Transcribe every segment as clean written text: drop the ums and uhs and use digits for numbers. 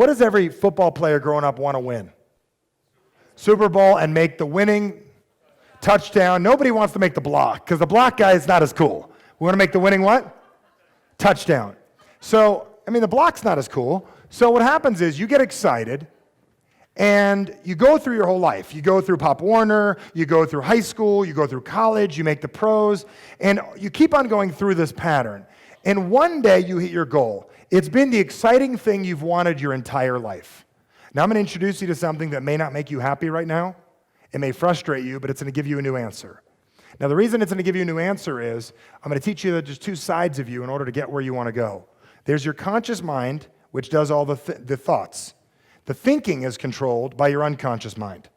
what does every football player growing up want to win? Super Bowl and make the winning touchdown. Nobody wants to make the block because the block guy is not as cool. We want to make the winning what? Touchdown. So, the block's not as cool. So what happens is you get excited and you go through your whole life. You go through Pop Warner, you go through high school, you go through college, you make the pros, and you keep on going through this pattern. And one day you hit your goal. It's been the exciting thing you've wanted your entire life. Now I'm going to introduce you to something that may not make you happy right now. It may frustrate you, but it's going to give you a new answer. Now the reason it's going to give you a new answer is I'm going to teach you that there's two sides of you in order to get where you want to go. There's your conscious mind, which does all the thoughts. The thinking is controlled by your unconscious mind,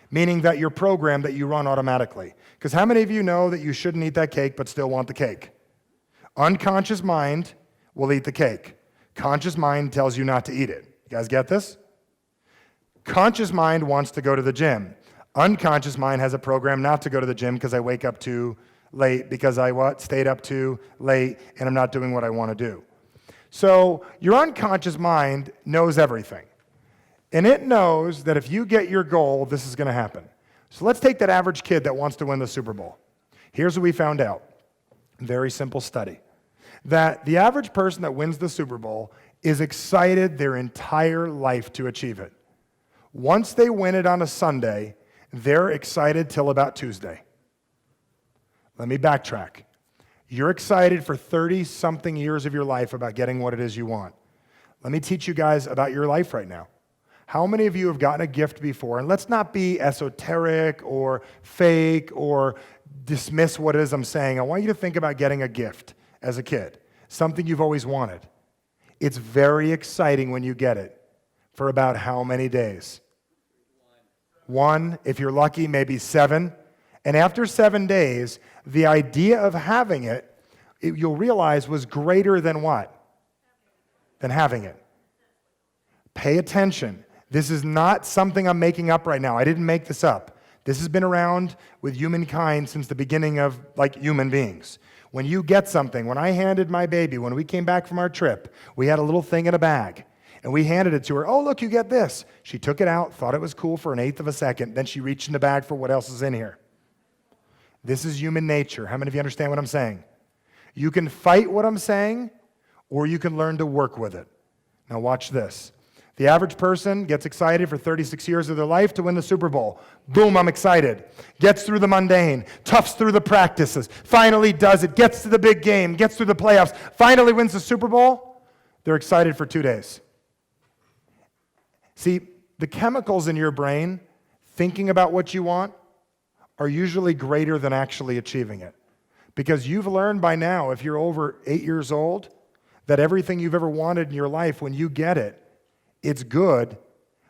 meaning that your program that you run automatically. Because how many of you know that you shouldn't eat that cake but still want the cake? Unconscious mind will eat the cake. Conscious mind tells you not to eat it. You guys get this? Conscious mind wants to go to the gym. Unconscious mind has a program not to go to the gym because I wake up too late, because I stayed up too late, and I'm not doing what I want to do. So your unconscious mind knows everything. And it knows that if you get your goal, this is going to happen. So let's take that average kid that wants to win the Super Bowl. Here's what we found out. Very simple study. That the average person that wins the Super Bowl is excited their entire life to achieve it. Once they win it on a Sunday, they're excited till about Tuesday. Let me backtrack. You're excited for 30-something years of your life about getting what it is you want. Let me teach you guys about your life right now. How many of you have gotten a gift before? And let's not be esoteric or fake or dismiss what it is I'm saying. I want you to think about getting a gift as a kid, something you've always wanted. It's very exciting when you get it. For about how many days? 1, if you're lucky, maybe 7. And after 7 days, the idea of having it, you'll realize was greater than what? Than having it. Pay attention. This is not something I'm making up right now. I didn't make this up. This has been around with humankind since the beginning of human beings. When you get something, when I handed my baby, when we came back from our trip, we had a little thing in a bag. And we handed it to her. Oh, look, you get this. She took it out, thought it was cool for 1/8 of a second. Then she reached in the bag for what else is in here. This is human nature. How many of you understand what I'm saying? You can fight what I'm saying, or you can learn to work with it. Now watch this. The average person gets excited for 36 years of their life to win the Super Bowl. Boom, I'm excited. Gets through the mundane, toughs through the practices, finally does it, gets to the big game, gets through the playoffs, finally wins the Super Bowl. They're excited for 2 days. See, the chemicals in your brain thinking about what you want are usually greater than actually achieving it. Because you've learned by now, if you're over 8 years old, that everything you've ever wanted in your life, when you get it, it's good,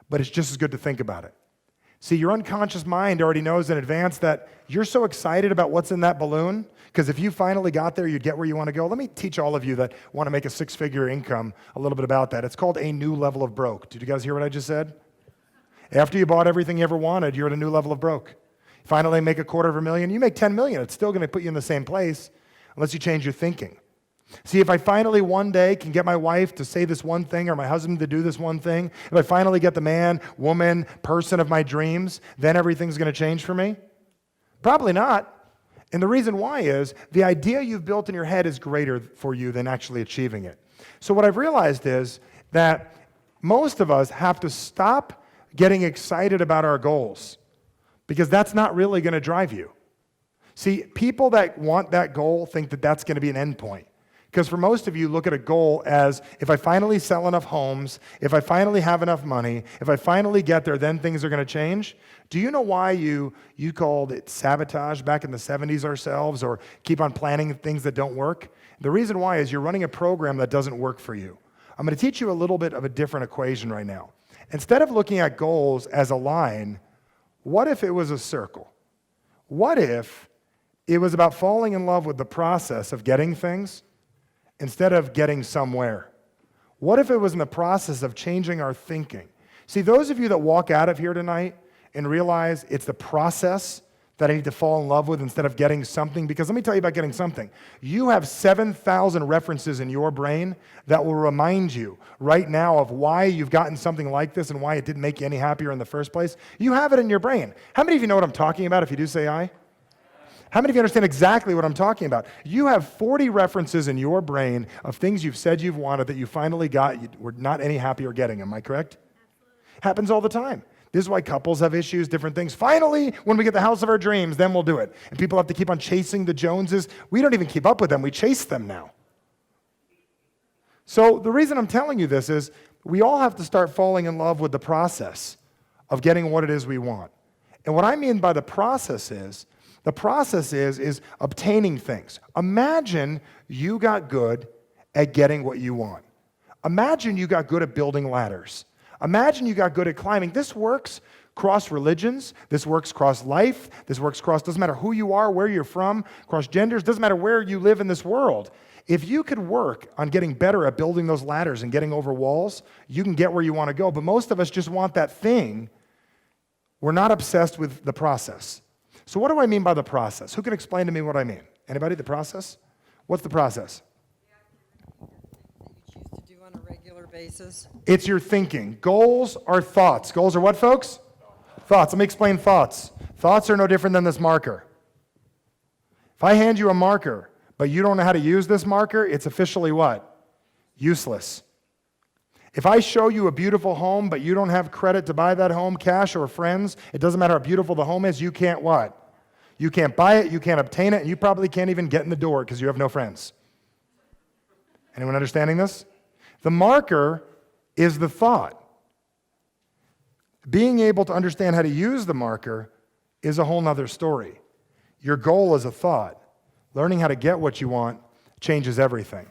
but it's just as good to think about it. See, your unconscious mind already knows in advance that you're so excited about what's in that balloon, because if you finally got there, you'd get where you want to go. Let me teach all of you that want to make a 6-figure income a little bit about that. It's called a new level of broke. Did you guys hear what I just said? After you bought everything you ever wanted, you're at a new level of broke. Finally make $250,000, you make $10 million. It's still going to put you in the same place unless you change your thinking. See, if I finally one day can get my wife to say this one thing or my husband to do this one thing, if I finally get the man, woman, person of my dreams, then everything's going to change for me? Probably not. And the reason why is the idea you've built in your head is greater for you than actually achieving it. So what I've realized is that most of us have to stop getting excited about our goals because that's not really going to drive you. See, people that want that goal think that that's going to be an end point. Because for most of you, look at a goal as, if I finally sell enough homes, if I finally have enough money, if I finally get there, then things are going to change. Do you know why you called it sabotage back in the 70s ourselves, or keep on planning things that don't work? The reason why is you're running a program that doesn't work for you. I'm going to teach you a little bit of a different equation right now. Instead of looking at goals as a line, what if it was a circle? What if it was about falling in love with the process of getting things instead of getting somewhere? What if it was in the process of changing our thinking? See, those of you that walk out of here tonight and realize it's the process that I need to fall in love with instead of getting something? Because let me tell you about getting something. You have 7,000 references in your brain that will remind you right now of why you've gotten something like this and why it didn't make you any happier in the first place. You have it in your brain. How many of you know what I'm talking about? If you do, say aye. How many of you understand exactly what I'm talking about? You have 40 references in your brain of things you've said you've wanted that you finally got. You were not any happier getting. Am I correct? Happens all the time. This is why couples have issues, different things. Finally, when we get the house of our dreams, then we'll do it. And people have to keep on chasing the Joneses. We don't even keep up with them. We chase them now. So the reason I'm telling you this is we all have to start falling in love with the process of getting what it is we want. And what I mean by the process is obtaining things. Imagine you got good at getting what you want. Imagine you got good at building ladders. Imagine you got good at climbing. This works cross religions. This works cross life. This works cross, doesn't matter who you are, where you're from, cross genders, doesn't matter where you live in this world. If you could work on getting better at building those ladders and getting over walls, you can get where you want to go. But most of us just want that thing. We're not obsessed with the process. So what do I mean by the process? Who can explain to me what I mean? Anybody, the process? What's the process? Basis. It's your thinking. Goals are thoughts. Goals are what, folks? Thoughts. Let me explain thoughts. Thoughts are no different than this marker. If I hand you a marker, but you don't know how to use this marker, it's officially what? Useless. If I show you a beautiful home, but you don't have credit to buy that home, cash or friends, it doesn't matter how beautiful the home is, you can't what? You can't buy it, you can't obtain it, and you probably can't even get in the door because you have no friends. Anyone understanding this? The marker is the thought. Being able to understand how to use the marker is a whole nother story. Your goal is a thought. Learning how to get what you want changes everything.